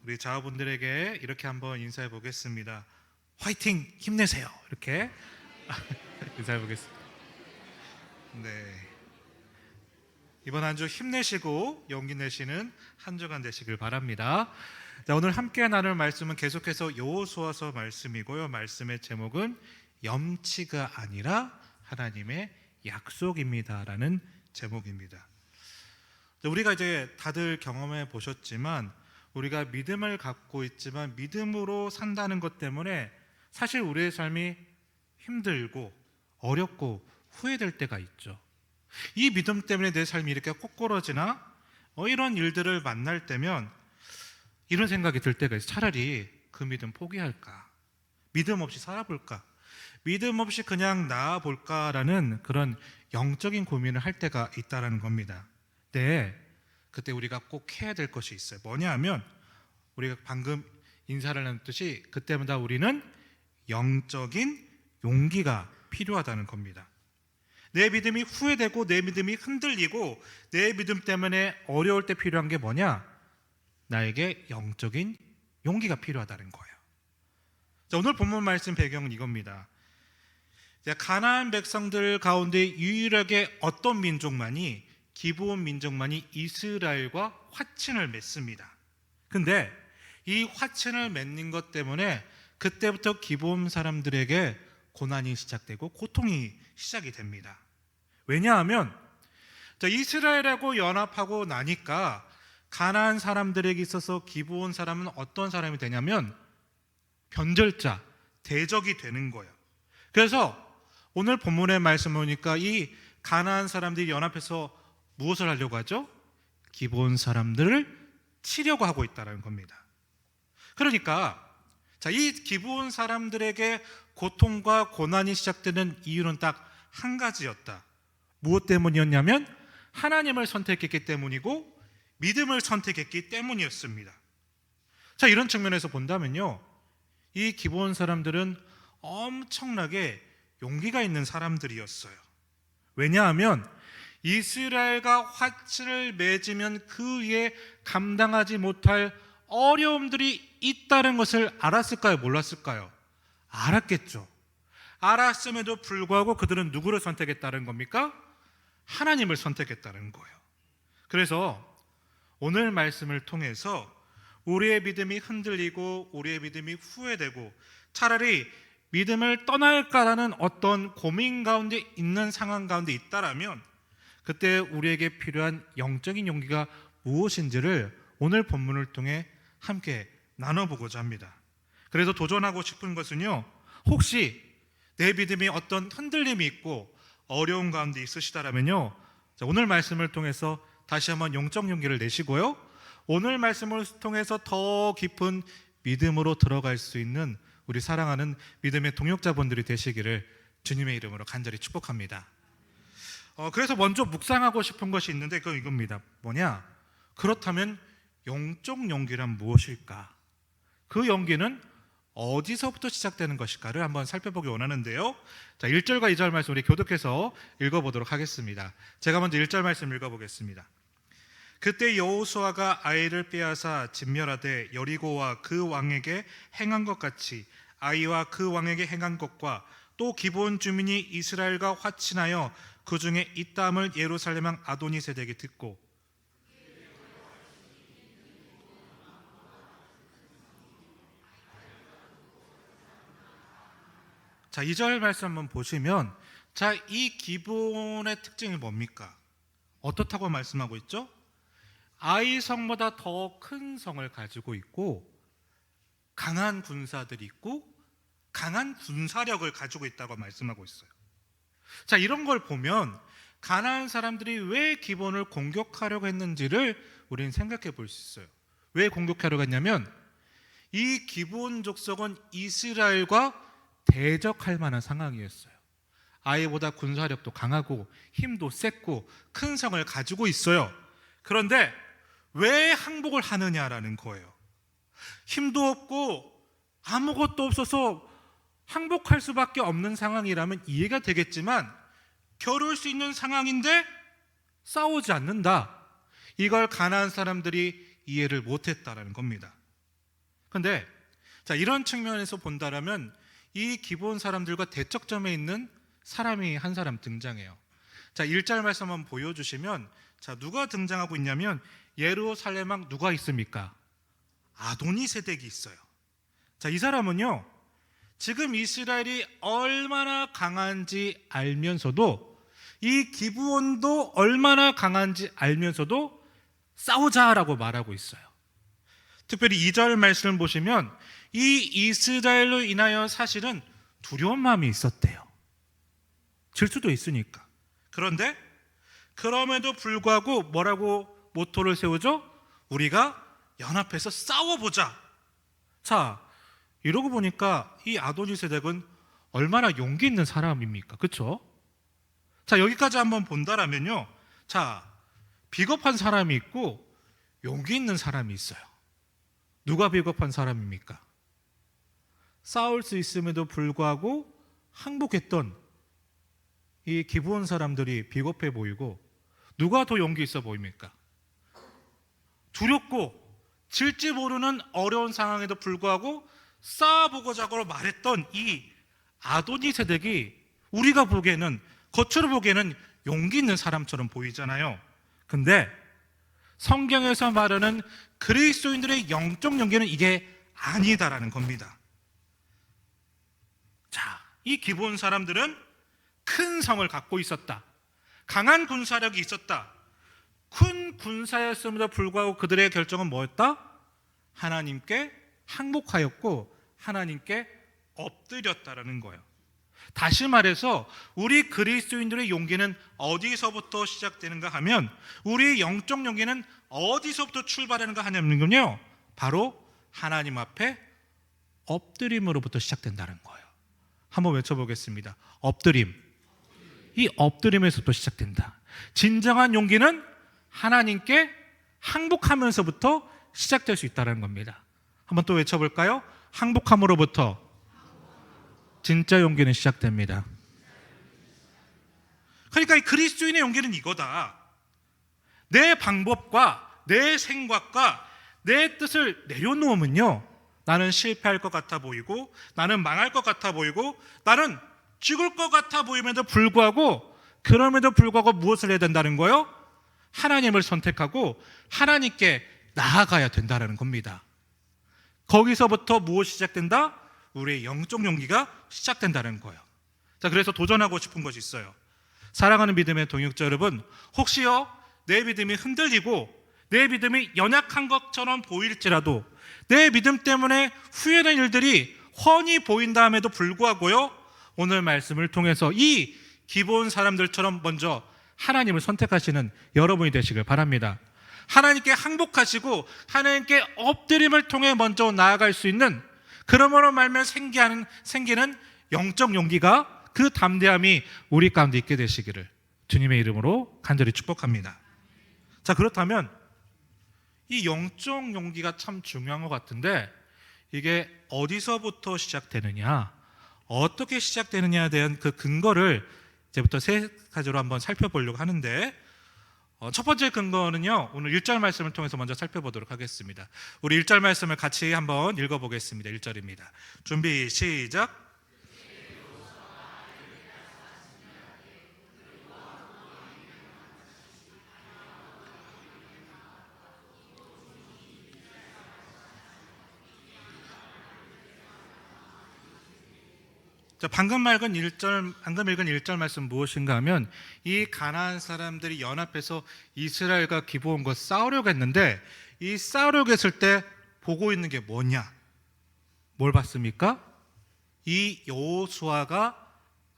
우리 자녀분들에게 이렇게 한번 인사해 보겠습니다. 화이팅! 힘내세요! 이렇게 인사해 보겠습니다. 네, 이번 한 주 힘내시고 용기 내시는 한 주간 되시길 바랍니다. 자, 오늘 함께 나눌 말씀은 계속해서 여호수아서 말씀이고요. 말씀의 제목은 염치가 아니라 하나님의 약속입니다라는 제목입니다. 우리가 이제 다들 경험해 보셨지만 우리가 믿음을 갖고 있지만 믿음으로 산다는 것 때문에 사실 우리의 삶이 힘들고 어렵고 후회될 때가 있죠. 이 믿음 때문에 내 삶이 이렇게 꼬꾸러지나? 이런 일들을 만날 때면 이런 생각이 들 때가 있어요. 차라리 그 믿음 포기할까? 믿음 없이 살아볼까? 믿음 없이 그냥 나아볼까라는 그런 영적인 고민을 할 때가 있다는 겁니다. 네, 그때 우리가 꼭 해야 될 것이 있어요. 뭐냐 하면 우리가 방금 인사를 나눴듯이 그때마다 우리는 영적인 용기가 필요하다는 겁니다. 내 믿음이 후회되고 내 믿음이 흔들리고 내 믿음 때문에 어려울 때 필요한 게 뭐냐? 나에게 영적인 용기가 필요하다는 거예요. 자, 오늘 본문 말씀 배경은 이겁니다. 가나안 백성들 가운데 유일하게 어떤 민족만이 기브온 민족만이 이스라엘과 화친을 맺습니다. 근데 이 화친을 맺는 것 때문에 그때부터 기브온 사람들에게 고난이 시작되고 고통이 시작이 됩니다. 왜냐하면 이스라엘하고 연합하고 나니까 가나안 사람들에게 있어서 기브온 사람은 어떤 사람이 되냐면 변절자, 대적이 되는 거예요. 그래서 오늘 본문의 말씀을 보니까 이 가나안 사람들이 연합해서 무엇을 하려고 하죠? 기브온 사람들을 치려고 하고 있다는 겁니다. 그러니까 이 기브온 사람들에게 고통과 고난이 시작되는 이유는 딱 한 가지였다. 무엇 때문이었냐면 하나님을 선택했기 때문이고 믿음을 선택했기 때문이었습니다. 자, 이런 측면에서 본다면요, 이 기브온 사람들은 엄청나게 용기가 있는 사람들이었어요. 왜냐하면 이스라엘과 화친을 맺으면 그 위에 감당하지 못할 어려움들이 있다는 것을 알았을까요? 몰랐을까요? 알았겠죠. 알았음에도 불구하고 그들은 누구를 선택했다는 겁니까? 하나님을 선택했다는 거예요. 그래서 오늘 말씀을 통해서 우리의 믿음이 흔들리고 우리의 믿음이 후회되고 차라리 믿음을 떠날까라는 어떤 고민 가운데 있는 상황 가운데 있다라면 그때 우리에게 필요한 영적인 용기가 무엇인지를 오늘 본문을 통해 함께 나눠보고자 합니다. 그래서 도전하고 싶은 것은요, 혹시 내 믿음이 어떤 흔들림이 있고 어려운 가운데 있으시다라면요, 오늘 말씀을 통해서 다시 한번 영적 용기를 내시고요, 오늘 말씀을 통해서 더 깊은 믿음으로 들어갈 수 있는 우리 사랑하는 믿음의 동역자분들이 되시기를 주님의 이름으로 간절히 축복합니다. 그래서 먼저 묵상하고 싶은 것이 있는데 그건 이겁니다. 뭐냐? 그렇다면 영적 용기란 무엇일까? 그 용기는 어디서부터 시작되는 것일까를 한번 살펴보기 원하는데요. 자, 1절과 2절 말씀 우리 교독해서 읽어보도록 하겠습니다. 제가 먼저 1절 말씀 읽어보겠습니다. 그때 여호수아가 아이를 빼앗아 진멸하되 여리고와 그 왕에게 행한 것 같이 아이와 그 왕에게 행한 것과 또 기브온 주민이 이스라엘과 화친하여 그 중에 있다함을 예루살렘 왕 아도니세덱이 듣고, 자, 2절 말씀 한번 보시면, 자, 이 기브온의 특징이 뭡니까? 어떻다고 말씀하고 있죠? 아이 성보다 더 큰 성을 가지고 있고 강한 군사들이 있고 강한 군사력을 가지고 있다고 말씀하고 있어요. 자, 이런 걸 보면 가나안 사람들이 왜 기브온을 공격하려고 했는지를 우리는 생각해 볼 수 있어요. 왜 공격하려고 했냐면 이 기브온 족속은 이스라엘과 대적할 만한 상황이었어요. 아이보다 군사력도 강하고 힘도 셌고 큰 성을 가지고 있어요. 그런데 왜 항복을 하느냐라는 거예요. 힘도 없고 아무것도 없어서 항복할 수밖에 없는 상황이라면 이해가 되겠지만 겨룰 수 있는 상황인데 싸우지 않는다. 이걸 가나안 사람들이 이해를 못했다라는 겁니다. 근데 자, 이런 측면에서 본다라면 이 기브온 사람들과 대척점에 있는 사람이 한 사람 등장해요. 자, 1절 말씀 한번 보여주시면, 자, 누가 등장하고 있냐면 예루살렘 왕 누가 있습니까? 아도니세덱이 있어요. 자, 이 사람은요, 지금 이스라엘이 얼마나 강한지 알면서도, 이 기브온도 얼마나 강한지 알면서도 싸우자라고 말하고 있어요. 특별히 2절 말씀을 보시면 이 이스라엘로 인하여 사실은 두려운 마음이 있었대요. 질 수도 있으니까. 그런데 그럼에도 불구하고 뭐라고 모토를 세우죠? 우리가 연합해서 싸워보자. 자, 이러고 보니까 이 아도니세덱은 얼마나 용기 있는 사람입니까? 그렇죠? 자, 여기까지 한번 본다라면요, 자, 비겁한 사람이 있고 용기 있는 사람이 있어요. 누가 비겁한 사람입니까? 싸울 수 있음에도 불구하고 항복했던 이 기브온 사람들이 비겁해 보이고, 누가 더 용기 있어 보입니까? 두렵고 질지 모르는 어려운 상황에도 불구하고 싸워보고자고 말했던 이 아도니세덱이 우리가 보기에는, 겉으로 보기에는 용기 있는 사람처럼 보이잖아요. 근데 성경에서 말하는 그리스도인들의 영적 용기는 이게 아니다라는 겁니다. 자, 이 기브온 사람들은 큰 성을 갖고 있었다. 강한 군사력이 있었다. 큰 군사였음에도 불구하고 그들의 결정은 뭐였다? 하나님께 항복하였고 하나님께 엎드렸다라는 거예요. 다시 말해서 우리 그리스도인들의 용기는 어디서부터 시작되는가 하면, 우리의 영적 용기는 어디서부터 출발하는가 하냐면요, 바로 하나님 앞에 엎드림으로부터 시작된다는 거예요. 한번 외쳐보겠습니다. 엎드림. 이 엎드림에서부터 시작된다. 진정한 용기는 하나님께 항복하면서부터 시작될 수 있다는 겁니다. 한번 또 외쳐볼까요? 항복함으로부터 진짜 용기는 시작됩니다. 그러니까 이 그리스도인의 용기는 이거다. 내 방법과 내 생각과 내 뜻을 내려놓으면요, 나는 실패할 것 같아 보이고, 나는 망할 것 같아 보이고, 나는 죽을 것 같아 보임에도 불구하고, 그럼에도 불구하고 무엇을 해야 된다는 거예요? 하나님을 선택하고 하나님께 나아가야 된다는 겁니다. 거기서부터 무엇이 시작된다? 우리의 영적 용기가 시작된다는 거예요. 자, 그래서 도전하고 싶은 것이 있어요. 사랑하는 믿음의 동역자 여러분, 혹시요 내 믿음이 흔들리고 내 믿음이 연약한 것처럼 보일지라도, 내 믿음 때문에 후회된 일들이 훤히 보인다함에도 불구하고요, 오늘 말씀을 통해서 이 기브온 사람들처럼 먼저 하나님을 선택하시는 여러분이 되시길 바랍니다. 하나님께 항복하시고 하나님께 엎드림을 통해 먼저 나아갈 수 있는, 그러므로 말면 생기는 영적 용기가, 그 담대함이 우리 가운데 있게 되시기를 주님의 이름으로 간절히 축복합니다. 자, 그렇다면 이 영적 용기가 참 중요한 것 같은데, 이게 어디서부터 시작되느냐, 어떻게 시작되느냐에 대한 그 근거를 이제부터 세 가지로 한번 살펴보려고 하는데, 첫 번째 근거는요, 오늘 1절 말씀을 통해서 먼저 살펴보도록 하겠습니다. 우리 1절 말씀을 같이 한번 읽어보겠습니다. 1절입니다. 준비 시작. 자, 방금 읽은 1절 말씀 무엇인가 하면, 이 가나안 사람들이 연합해서 이스라엘과 기브온과 싸우려고 했는데, 이 싸우려고 했을 때 보고 있는 게 뭐냐? 뭘 봤습니까? 이 여호수아가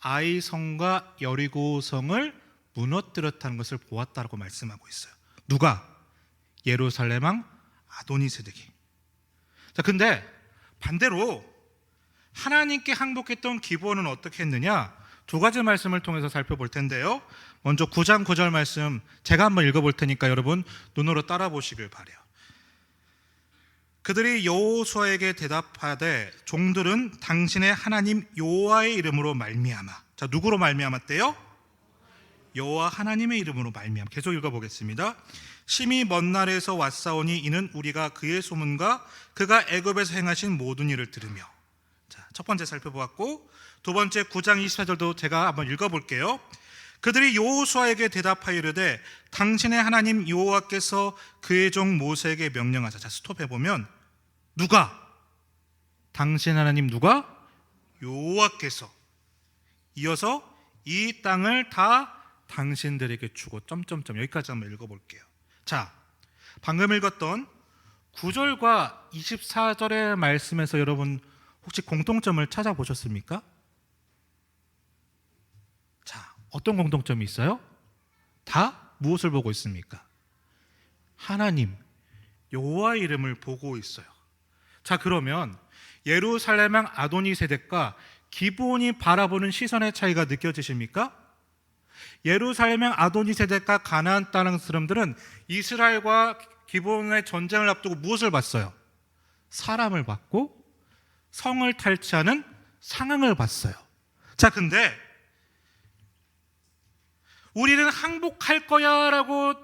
아이성과 여리고성을 무너뜨렸다는 것을 보았다고 말씀하고 있어요. 누가? 예루살렘 왕 아도니세덱이. 자, 근데 반대로 하나님께 항복했던 기브온은 어떻게 했느냐? 두 가지 말씀을 통해서 살펴볼 텐데요, 먼저 9장 9절 말씀 제가 한번 읽어볼 테니까 여러분 눈으로 따라 보시길 바라요. 그들이 여호수아에게 대답하되, 종들은 당신의 하나님 여호와의 이름으로 말미암아. 자, 누구로 말미암았대요? 여호와 하나님의 이름으로 말미암아. 계속 읽어보겠습니다. 심히 먼 나라에서 왔사오니 이는 우리가 그의 소문과 그가 애굽에서 행하신 모든 일을 들으며. 자, 첫 번째 살펴보았고, 두 번째 9장 24절도 제가 한번 읽어볼게요. 그들이 여호수아에게 대답하여 이르되 당신의 하나님 여호와께서 그의 종 모세에게 명령하사. 자, 스톱해보면 누가? 당신 하나님 누가? 여호와께서. 이어서 이 땅을 다 당신들에게 주고 점점점. 여기까지 한번 읽어볼게요. 자, 방금 읽었던 9절과 24절의 말씀에서 여러분 혹시 공통점을 찾아보셨습니까? 자, 어떤 공통점이 있어요? 다 무엇을 보고 있습니까? 하나님 여호와 이름을 보고 있어요. 자, 그러면 예루살렘 왕 아도니세덱과 기브온이 바라보는 시선의 차이가 느껴지십니까? 예루살렘 왕 아도니세덱과 가나안 땅 사람들은 이스라엘과 기브온의 전쟁을 앞두고 무엇을 봤어요? 사람을 봤고 성을 탈취하는 상황을 봤어요. 자, 근데 우리는 항복할 거야 라고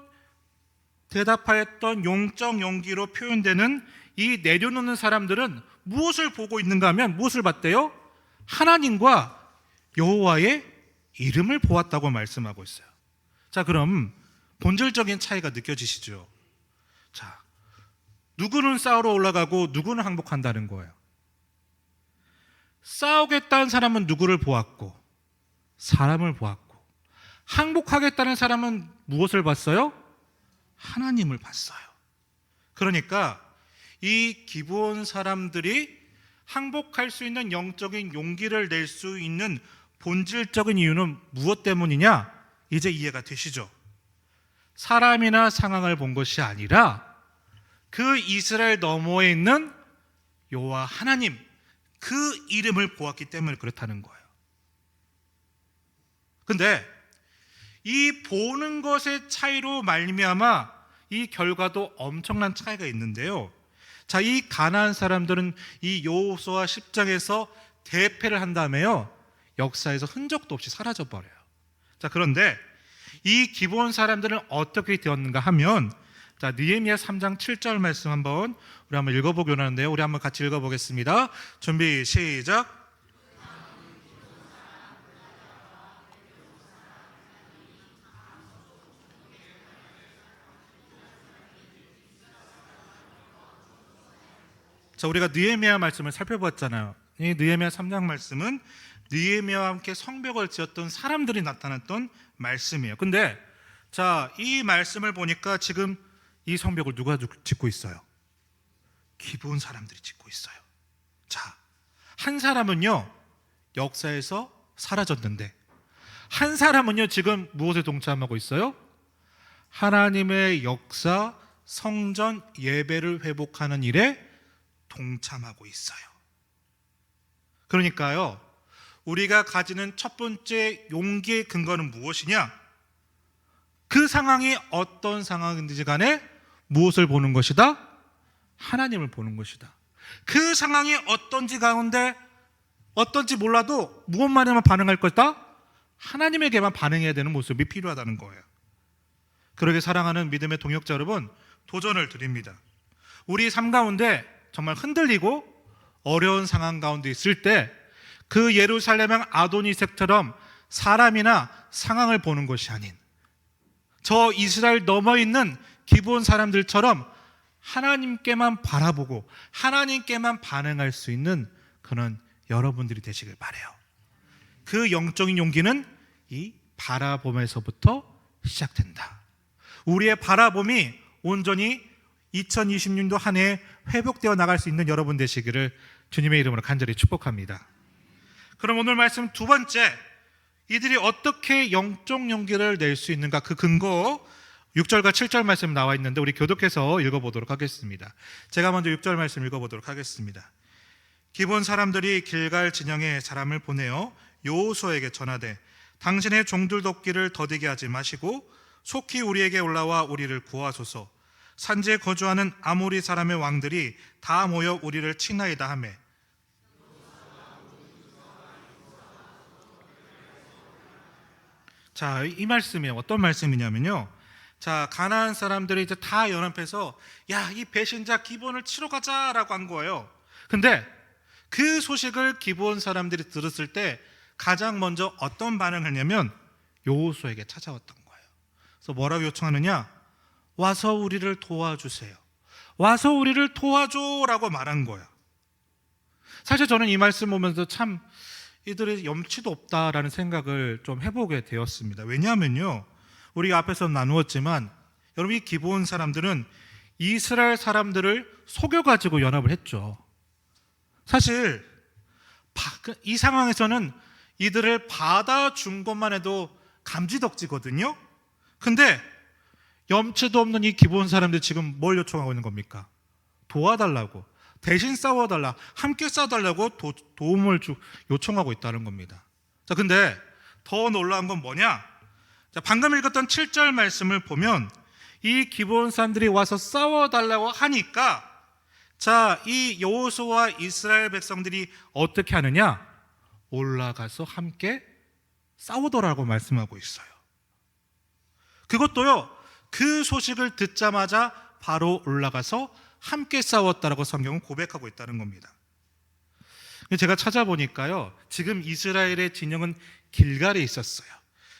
대답하였던 용적 용기로 표현되는 이 내려놓는 사람들은 무엇을 보고 있는가 하면 무엇을 봤대요? 하나님과 여호와의 이름을 보았다고 말씀하고 있어요. 자, 그럼 본질적인 차이가 느껴지시죠? 자, 누구는 싸우러 올라가고 누구는 항복한다는 거예요. 싸우겠다는 사람은 누구를 보았고 사람을 보았고, 항복하겠다는 사람은 무엇을 봤어요? 하나님을 봤어요. 그러니까 이 기브온 사람들이 항복할 수 있는 영적인 용기를 낼 수 있는 본질적인 이유는 무엇 때문이냐? 이제 이해가 되시죠? 사람이나 상황을 본 것이 아니라 그 이스라엘 너머에 있는 여호와 하나님, 그 이름을 보았기 때문에 그렇다는 거예요. 근데 이 보는 것의 차이로 말미암아 이 결과도 엄청난 차이가 있는데요. 자, 이 가나안 사람들은 이 여호수아 10장에서 대패를 한 다음에요, 역사에서 흔적도 없이 사라져 버려요. 자, 그런데 이 기브온 사람들은 어떻게 되었는가 하면, 자, 느헤미야 3장 7절 말씀 한번 우리 한번 읽어보기로 하는데요. 우리 한번 같이 읽어보겠습니다. 준비 시작. 자, 우리가 느헤미야 말씀을 살펴봤잖아요. 이 느헤미야 3장 말씀은 느헤미야와 함께 성벽을 지었던 사람들이 나타났던 말씀이에요. 근데 자, 이 말씀을 보니까 지금 이 성벽을 누가 짓고 있어요? 기브온 사람들이 짓고 있어요. 자, 한 사람은요 역사에서 사라졌는데 한 사람은요 지금 무엇에 동참하고 있어요? 하나님의 역사, 성전 예배를 회복하는 일에 동참하고 있어요. 그러니까요, 우리가 가지는 첫 번째 용기의 근거는 무엇이냐? 그 상황이 어떤 상황인지 간에 무엇을 보는 것이다? 하나님을 보는 것이다. 그 상황이 어떤지 가운데 어떤지 몰라도 무엇만에만 반응할 것이다? 하나님에게만 반응해야 되는 모습이 필요하다는 거예요. 그러게 사랑하는 믿음의 동역자 여러분, 도전을 드립니다. 우리 삶 가운데 정말 흔들리고 어려운 상황 가운데 있을 때 그 예루살렘 왕 아도니색처럼 사람이나 상황을 보는 것이 아닌 저 이스라엘 넘어 있는 기브온 사람들처럼 하나님께만 바라보고 하나님께만 반응할 수 있는 그런 여러분들이 되시길 바라요. 그 영적인 용기는 이 바라봄에서부터 시작된다. 우리의 바라봄이 온전히 2020년도 한 해 회복되어 나갈 수 있는 여러분 되시기를 주님의 이름으로 간절히 축복합니다. 그럼 오늘 말씀 두 번째, 이들이 어떻게 영적 용기를 낼 수 있는가, 그 근거 6절과 7절 말씀 나와 있는데 우리 교독해서 읽어보도록 하겠습니다. 제가 먼저 6절 말씀 읽어보도록 하겠습니다. 기브온 사람들이 길갈 진영에 사람을 보내어 여호수아에게 전하되 당신의 종들 돕기를 더디게 하지 마시고 속히 우리에게 올라와 우리를 구하소서. 산지에 거주하는 아모리 사람의 왕들이 다 모여 우리를 치나이다 하매 자, 이 말씀이 어떤 말씀이냐면요. 자, 가나안 사람들이 이제 다 연합해서 야, 이 배신자 기브온을 치러 가자라고 한 거예요. 근데 그 소식을 기브온 사람들이 들었을 때 가장 먼저 어떤 반응을 했냐면 여호수아에게 찾아왔던 거예요. 그래서 뭐라고 요청하느냐? 와서 우리를 도와주세요. 와서 우리를 도와줘라고 말한 거예요. 사실 저는 이 말씀 보면서 참 이들의 염치도 없다라는 생각을 좀 해보게 되었습니다. 왜냐하면요, 우리가 앞에서 나누었지만 여러분, 이 기브온 사람들은 이스라엘 사람들을 속여가지고 연합을 했죠. 사실 이 상황에서는 이들을 받아준 것만 해도 감지덕지거든요. 근데 염치도 없는 이 기브온 사람들이 지금 뭘 요청하고 있는 겁니까? 도와달라고, 대신 싸워달라, 함께 싸워달라고 도움을 요청하고 있다는 겁니다. 자, 근데 더 놀라운 건 뭐냐? 자, 방금 읽었던 7절 말씀을 보면 이 기브온 사람들이 와서 싸워달라고 하니까 자, 이 여호수아와 이스라엘 백성들이 어떻게 하느냐? 올라가서 함께 싸우더라고 말씀하고 있어요. 그것도요, 그 소식을 듣자마자 바로 올라가서 함께 싸웠다라고 성경은 고백하고 있다는 겁니다. 제가 찾아보니까요, 지금 이스라엘의 진영은 길갈에 있었어요.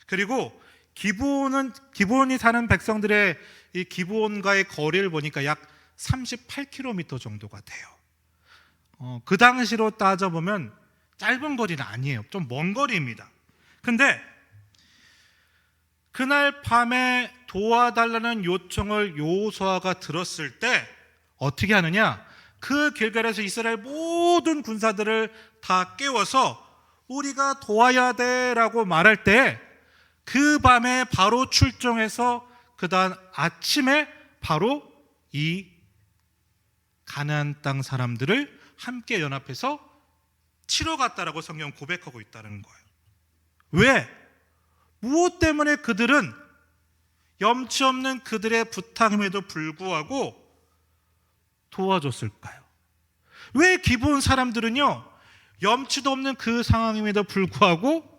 그리고 기브온이 사는 백성들의 이 기브온과의 거리를 보니까 약 38km 정도가 돼요. 그 당시로 따져보면 짧은 거리는 아니에요. 좀 먼 거리입니다. 근데 그날 밤에 도와달라는 요청을 여호수아가 들었을 때 어떻게 하느냐? 그 길갈에서 이스라엘 모든 군사들을 다 깨워서 우리가 도와야 돼라고 말할 때 그 밤에 바로 출정해서 그 다음 아침에 바로 이 가나안 땅 사람들을 함께 연합해서 치러 갔다라고 성경은 고백하고 있다는 거예요. 왜? 무엇 때문에 그들은 염치 없는 그들의 부탁임에도 불구하고 도와줬을까요? 왜 기브온 사람들은요, 염치도 없는 그 상황임에도 불구하고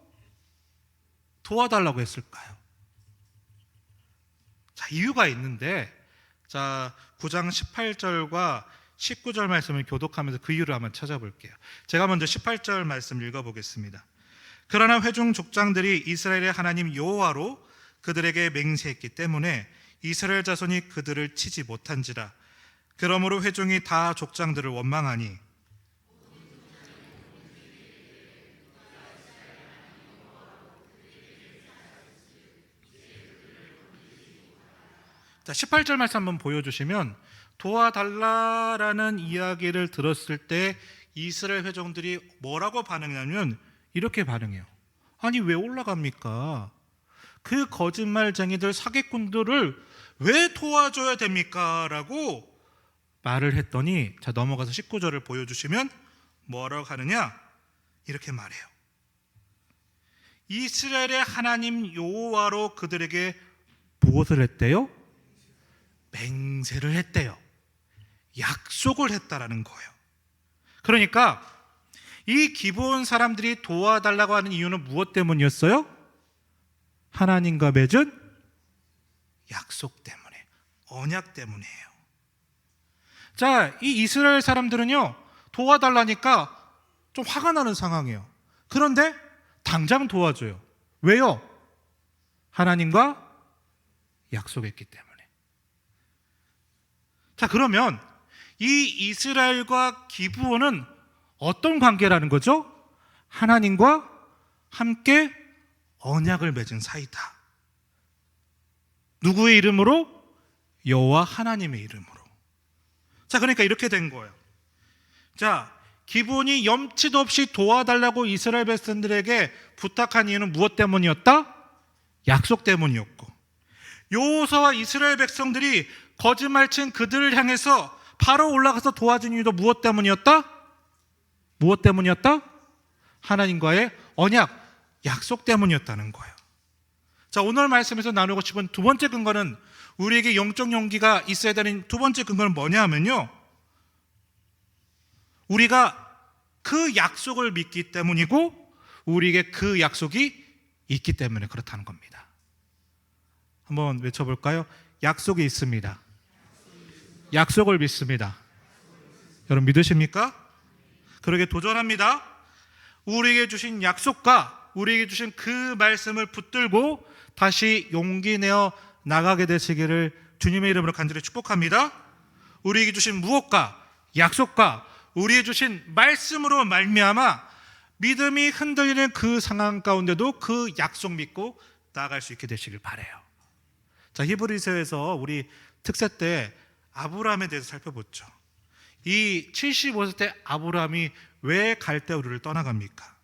도와달라고 했을까요? 자, 이유가 있는데, 자, 9장 18절과 19절 말씀을 교독하면서 그 이유를 한번 찾아볼게요. 제가 먼저 18절 말씀 읽어보겠습니다. 그러나 회중 족장들이 이스라엘의 하나님 여호와로 그들에게 맹세했기 때문에 이스라엘 자손이 그들을 치지 못한지라. 그러므로 회중이 다 족장들을 원망하니 자, 18절 말씀 한번 보여주시면 도와달라라는 이야기를 들었을 때 이스라엘 회중들이 뭐라고 반응하냐면 이렇게 반응해요. 아니, 왜 올라갑니까? 그 거짓말쟁이들, 사기꾼들을 왜 도와줘야 됩니까? 라고 말을 했더니, 자, 넘어가서 19절을 보여주시면 뭐라고 하느냐? 이렇게 말해요. 이스라엘의 하나님 여호와로 그들에게 무엇을 했대요? 맹세를 했대요. 약속을 했다라는 거예요. 그러니까 이 기브온 사람들이 도와달라고 하는 이유는 무엇 때문이었어요? 하나님과 맺은 약속 때문에, 언약 때문이에요. 자, 이 이스라엘 사람들은요, 도와달라니까 좀 화가 나는 상황이에요. 그런데 당장 도와줘요. 왜요? 하나님과 약속했기 때문에. 자, 그러면 이 이스라엘과 기브온은 어떤 관계라는 거죠? 하나님과 함께 언약을 맺은 사이다. 누구의 이름으로? 여호와 하나님의 이름으로. 자, 그러니까 이렇게 된 거예요. 자, 기브온이 염치도 없이 도와달라고 이스라엘 백성들에게 부탁한 이유는 무엇 때문이었다? 약속 때문이었고, 여호수아와 이스라엘 백성들이 거짓말친 그들을 향해서 바로 올라가서 도와준 이유도 무엇 때문이었다? 무엇 때문이었다? 하나님과의 언약, 약속 때문이었다는 거예요. 자, 오늘 말씀에서 나누고 싶은 두 번째 근거는, 우리에게 영적 용기가 있어야 되는 두 번째 근거는 뭐냐 하면요, 우리가 그 약속을 믿기 때문이고, 우리에게 그 약속이 있기 때문에 그렇다는 겁니다. 한번 외쳐볼까요? 약속이 있습니다. 약속을 믿습니다. 여러분 믿으십니까? 그러게 도전합니다. 우리에게 주신 약속과 우리에게 주신 그 말씀을 붙들고 다시 용기 내어 나가게 되시기를 주님의 이름으로 간절히 축복합니다. 우리에게 주신 무엇과 약속과 우리에게 주신 말씀으로 말미암아 믿음이 흔들리는 그 상황 가운데도 그 약속 믿고 나아갈 수 있게 되시길 바라요. 자, 히브리서에서 우리 특세 때 아브라함에 대해서 살펴봤죠. 이 75세 때 아브라함이 왜 갈대우르를 떠나갑니까?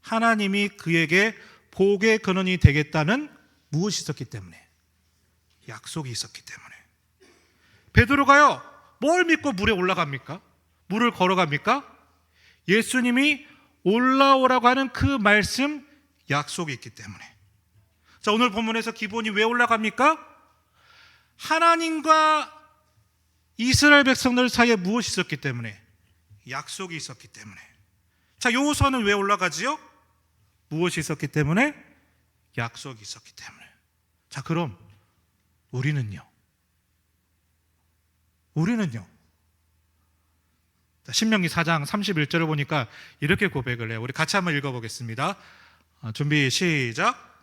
하나님이 그에게 복의 근원이 되겠다는 무엇이 있었기 때문에? 약속이 있었기 때문에. 베드로가요, 뭘 믿고 물에 올라갑니까? 물을 걸어갑니까? 예수님이 올라오라고 하는 그 말씀, 약속이 있기 때문에. 자, 오늘 본문에서 기본이 왜 올라갑니까? 하나님과 이스라엘 백성들 사이에 무엇이 있었기 때문에? 약속이 있었기 때문에. 자, 요선은 왜 올라가지요? 무엇이 있었기 때문에? 약속이 있었기 때문에. 자, 그럼 우리는요? 자, 신명기 4장 31절을 보니까 이렇게 고백을 해요. 우리 같이 한번 읽어보겠습니다. 준비 시작.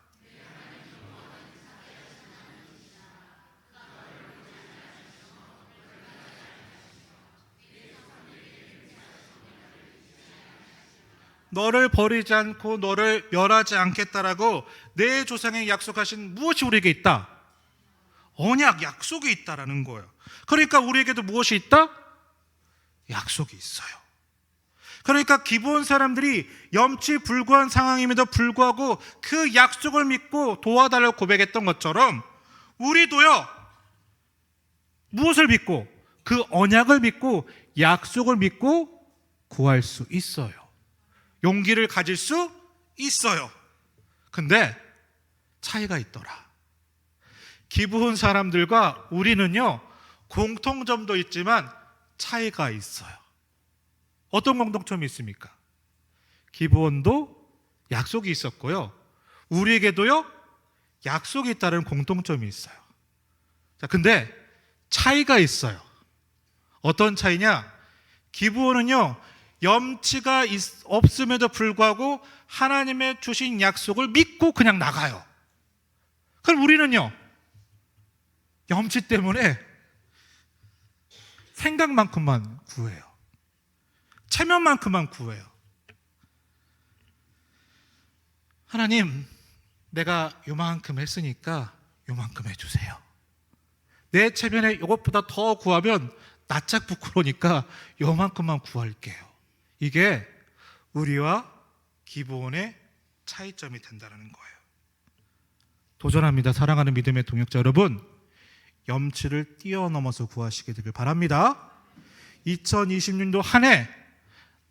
너를 버리지 않고 너를 멸하지 않겠다라고 내 조상에게 약속하신 무엇이 우리에게 있다? 언약, 약속이 있다라는 거예요. 그러니까 우리에게도 무엇이 있다? 약속이 있어요. 그러니까 기본 사람들이 염치불구한 상황임에도 불구하고 그 약속을 믿고 도와달라고 고백했던 것처럼 우리도요, 무엇을 믿고? 그 언약을 믿고 약속을 믿고 구할 수 있어요. 용기를 가질 수 있어요. 근데 차이가 있더라. 기부한 사람들과 우리는요, 공통점도 있지만 차이가 있어요. 어떤 공통점이 있습니까? 기부원도 약속이 있었고요, 우리에게도요, 약속이 있다는 공통점이 있어요. 자, 근데 차이가 있어요. 어떤 차이냐? 기부원은요, 염치가 없음에도 불구하고 하나님의 주신 약속을 믿고 그냥 나가요. 그럼 우리는요, 염치 때문에 생각만큼만 구해요. 체면만큼만 구해요. 하나님, 내가 요만큼 했으니까 요만큼 해주세요. 내 체면에 이것보다 더 구하면 낯짝 부끄러우니까 요만큼만 구할게요. 이게 우리와 기브온의 차이점이 된다는 거예요. 도전합니다. 사랑하는 믿음의 동역자 여러분, 염치를 뛰어넘어서 구하시게 되길 바랍니다. 2020년도 한 해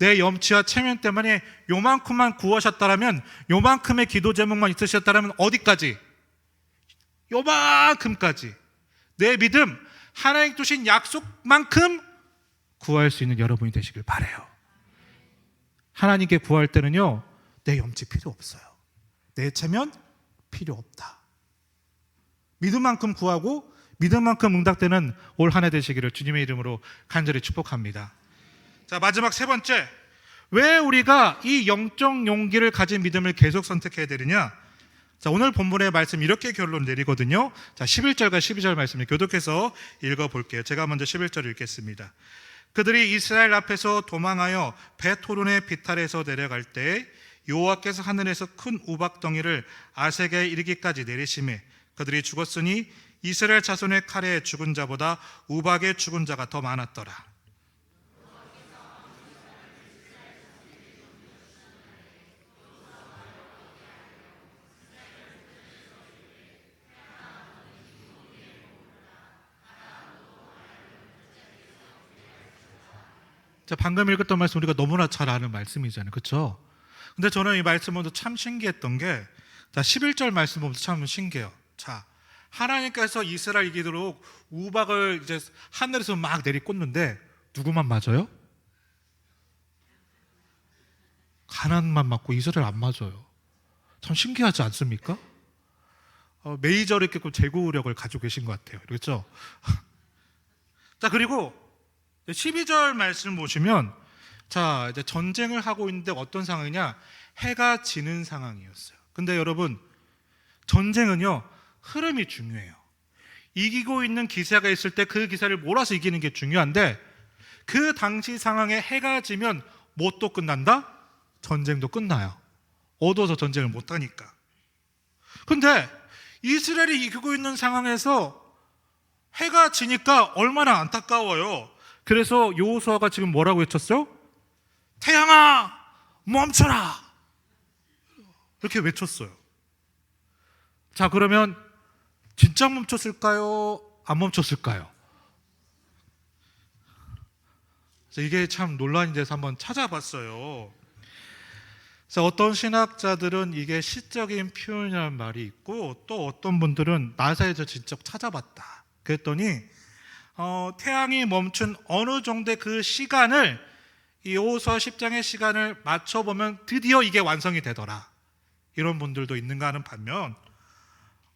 내 염치와 체면 때문에 요만큼만 구하셨다면, 요만큼의 기도 제목만 있으셨다면 어디까지? 요만큼까지. 내 믿음, 하나님 주신 약속만큼 구할 수 있는 여러분이 되시길 바라요. 하나님께 구할 때는요, 내 염치 필요 없어요. 내 체면 필요 없다. 믿음만큼 구하고 믿음만큼 응답되는 올 한 해 되시기를 주님의 이름으로 간절히 축복합니다. 자, 마지막 세 번째, 왜 우리가 이 영적 용기를 가진 믿음을 계속 선택해야 되느냐? 자, 오늘 본문의 말씀 이렇게 결론 내리거든요. 자, 11절과 12절 말씀을 교독해서 읽어볼게요. 제가 먼저 11절 읽겠습니다. 그들이 이스라엘 앞에서 도망하여 베토론의 비탈에서 내려갈 때 여호와께서 하늘에서 큰 우박덩이를 아색에 이르기까지 내리시매 그들이 죽었으니 이스라엘 자손의 칼에 죽은 자보다 우박에 죽은 자가 더 많았더라. 자, 방금 읽었던 말씀 우리가 너무나 잘 아는 말씀이잖아요. 그렇죠? 근데 저는 이 말씀 보면서 참 신기했던 게, 자, 11절 말씀 보면서 참 신기해요. 자, 하나님께서 이스라엘 이기도록 우박을 이제 하늘에서 막 내리꽂는데 누구만 맞아요? 가나안만 맞고 이스라엘 안 맞아요. 참 신기하지 않습니까? 메이저를 이렇게 제구력을 가지고 계신 것 같아요. 그렇죠? 자, 그리고 12절 말씀 보시면, 자, 이제 전쟁을 하고 있는데 어떤 상황이냐? 해가 지는 상황이었어요. 근데 여러분, 전쟁은요, 흐름이 중요해요. 이기고 있는 기세가 있을 때 그 기세를 몰아서 이기는 게 중요한데, 그 당시 상황에 해가 지면 뭣도 끝난다? 전쟁도 끝나요. 어두워서 전쟁을 못하니까. 근데 이스라엘이 이기고 있는 상황에서 해가 지니까 얼마나 안타까워요. 그래서 여호수아가 지금 뭐라고 외쳤어요? 태양아 멈춰라, 이렇게 외쳤어요. 자, 그러면 진짜 멈췄을까요? 안 멈췄을까요? 이게 참 논란이 돼서 한번 찾아봤어요. 그래서 어떤 신학자들은 이게 시적인 표현이라는 말이 있고, 또 어떤 분들은 나사에서 직접 찾아봤다. 그랬더니 태양이 멈춘 어느 정도의 그 시간을, 이 여호수아 10장의 시간을 맞춰보면 드디어 이게 완성이 되더라, 이런 분들도 있는가 하는 반면,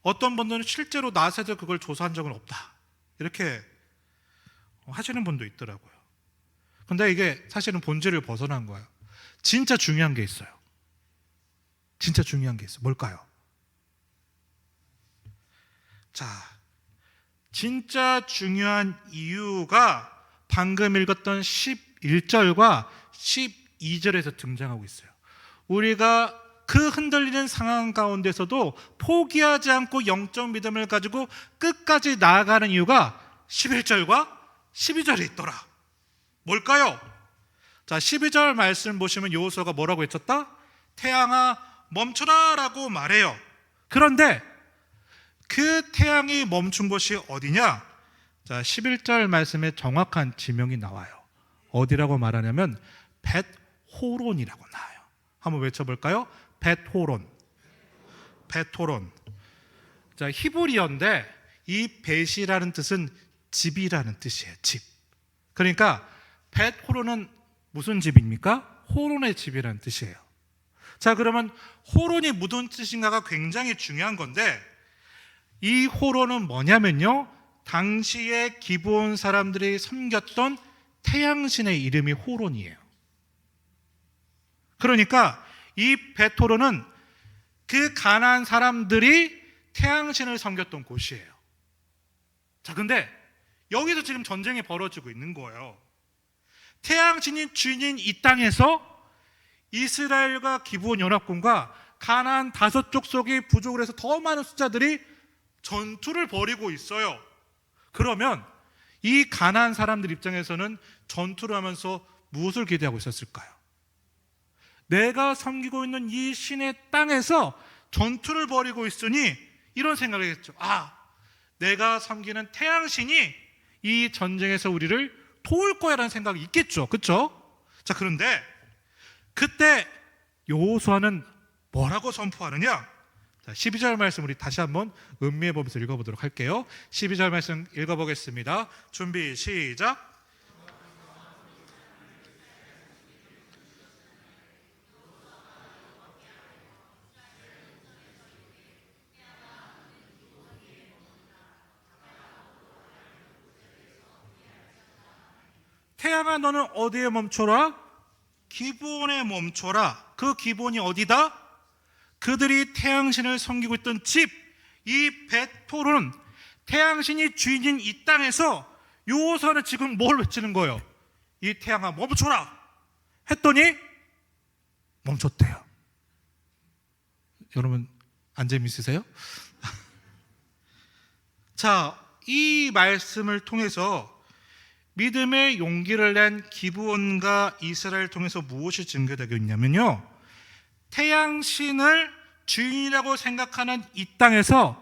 어떤 분들은 실제로 나사에서 그걸 조사한 적은 없다, 이렇게 하시는 분도 있더라고요. 근데 이게 사실은 본질을 벗어난 거예요. 진짜 중요한 게 있어요. 진짜 중요한 게 있어요. 뭘까요? 자, 진짜 중요한 이유가 방금 읽었던 11절과 12절에서 등장하고 있어요. 우리가 그 흔들리는 상황 가운데서도 포기하지 않고 영적 믿음을 가지고 끝까지 나아가는 이유가 11절과 12절에 있더라. 뭘까요? 자, 12절 말씀 보시면 여호수아가 뭐라고 외쳤다? 태양아 멈춰라 라고 말해요. 그런데 그 태양이 멈춘 곳이 어디냐? 자, 11절 말씀에 정확한 지명이 나와요. 어디라고 말하냐면 벳호론이라고 나와요. 한번 외쳐볼까요? 벳호론. 벳호론. 자, 히브리어인데 이 벳이라는 뜻은 집이라는 뜻이에요. 집. 그러니까 벳호론은 무슨 집입니까? 호론의 집이라는 뜻이에요. 자, 그러면 호론이 무슨 뜻인가가 굉장히 중요한 건데, 이 호론은 뭐냐면요, 당시에 기브온 사람들이 섬겼던 태양신의 이름이 호론이에요. 그러니까 이 벳호론은 그 가나안 사람들이 태양신을 섬겼던 곳이에요. 자, 근데 여기서 지금 전쟁이 벌어지고 있는 거예요. 태양신이 주인인 이 땅에서 이스라엘과 기브온 연합군과 가나안 5족속이 부족을 해서 더 많은 숫자들이 전투를 벌이고 있어요. 그러면 이 가나안 사람들 입장에서는 전투를 하면서 무엇을 기대하고 있었을까요? 내가 섬기고 있는 이 신의 땅에서 전투를 벌이고 있으니 이런 생각을 했죠. 아, 내가 섬기는 태양신이 이 전쟁에서 우리를 도울 거야라는 생각이 있겠죠. 그렇죠? 자, 그런데 그때 여호수아는 뭐라고 선포하느냐? 자, 12절 말씀 우리 다시 한번 음미해 보면서 읽어보도록 할게요. 12절 말씀 읽어보겠습니다. 준비 시작. 태양아 너는 어디에 멈춰라? 기브온에 멈춰라. 그 기브온이 어디다? 그들이 태양신을 섬기고 있던 집, 이 벳호론은 태양신이 주인인 이 땅에서 여호수아는 지금 뭘 외치는 거예요? 이 태양아 멈춰라 했더니 멈췄대요. 여러분 안 재밌으세요? 자, 이 말씀을 통해서 믿음의 용기를 낸 기브온과 이스라엘을 통해서 무엇이 증거되고 있냐면요, 태양신을 주인이라고 생각하는 이 땅에서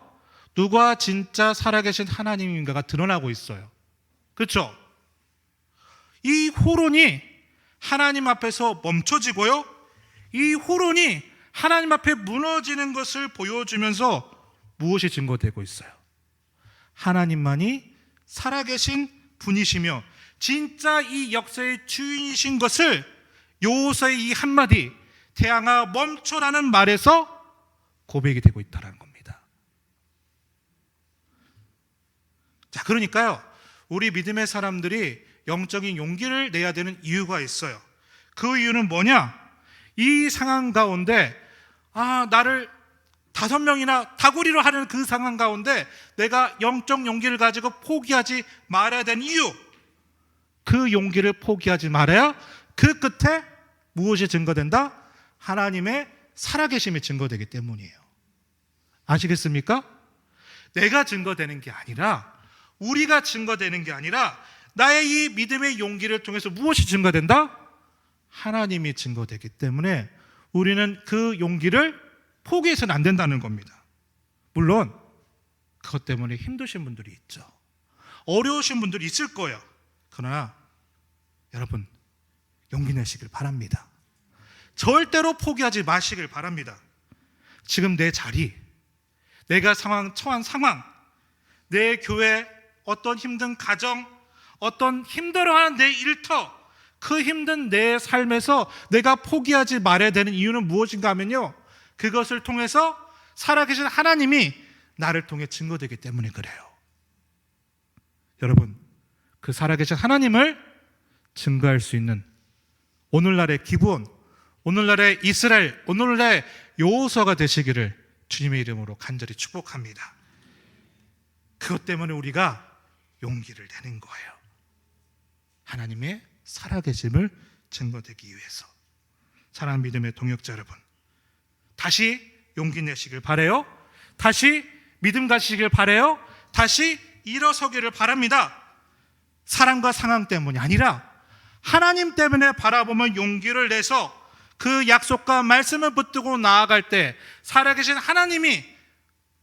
누가 진짜 살아계신 하나님인가가 드러나고 있어요. 그렇죠? 이 호론이 하나님 앞에서 멈춰지고요, 이 호론이 하나님 앞에 무너지는 것을 보여주면서 무엇이 증거되고 있어요? 하나님만이 살아계신 분이시며 진짜 이 역사의 주인이신 것을 여호수아의 이 한마디 태양아 멈춰라는 말에서 고백이 되고 있다는 겁니다. 자, 그러니까요, 우리 믿음의 사람들이 영적인 용기를 내야 되는 이유가 있어요. 그 이유는 뭐냐? 이 상황 가운데 나를 5명이나 다구리로 하는 그 상황 가운데 내가 영적 용기를 가지고 포기하지 말아야 되는 이유, 그 용기를 포기하지 말아야 그 끝에 무엇이 증거된다? 하나님의 살아계심이 증거되기 때문이에요. 아시겠습니까? 내가 증거되는 게 아니라, 우리가 증거되는 게 아니라 나의 이 믿음의 용기를 통해서 무엇이 증거된다? 하나님이 증거되기 때문에 우리는 그 용기를 포기해서는 안 된다는 겁니다. 물론 그것 때문에 힘드신 분들이 있죠. 어려우신 분들이 있을 거예요. 그러나 여러분, 용기 내시길 바랍니다. 절대로 포기하지 마시길 바랍니다. 지금 내 자리, 내가 처한 상황, 내 교회, 어떤 힘든 가정, 어떤 힘들어하는 내 일터, 그 힘든 내 삶에서 내가 포기하지 말아야 되는 이유는 무엇인가 하면요, 그것을 통해서 살아계신 하나님이 나를 통해 증거되기 때문에 그래요. 여러분, 그 살아계신 하나님을 증거할 수 있는 오늘날의 기브온, 오늘날의 이스라엘, 오늘날의 여호수아가 되시기를 주님의 이름으로 간절히 축복합니다. 그것 때문에 우리가 용기를 내는 거예요. 하나님의 살아계심을 증거되기 위해서. 사랑하는 믿음의 동역자 여러분, 다시 용기 내시길 바라요. 다시 믿음 가시길 바라요. 다시 일어서기를 바랍니다. 사랑과 상황 때문이 아니라 하나님 때문에 바라보면 용기를 내서 그 약속과 말씀을 붙들고 나아갈 때 살아계신 하나님이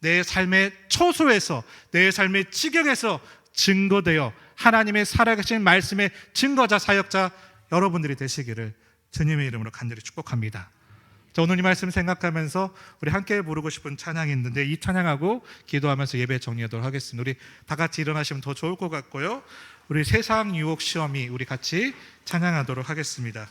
내 삶의 초소에서, 내 삶의 지경에서 증거되어 하나님의 살아계신 말씀의 증거자, 사역자 여러분들이 되시기를 주님의 이름으로 간절히 축복합니다. 자, 오늘 이 말씀 생각하면서 우리 함께 부르고 싶은 찬양이 있는데, 이 찬양하고 기도하면서 예배 정리하도록 하겠습니다. 우리 다 같이 일어나시면 더 좋을 것 같고요. 우리 세상 유혹 시험이 우리 같이 찬양하도록 하겠습니다.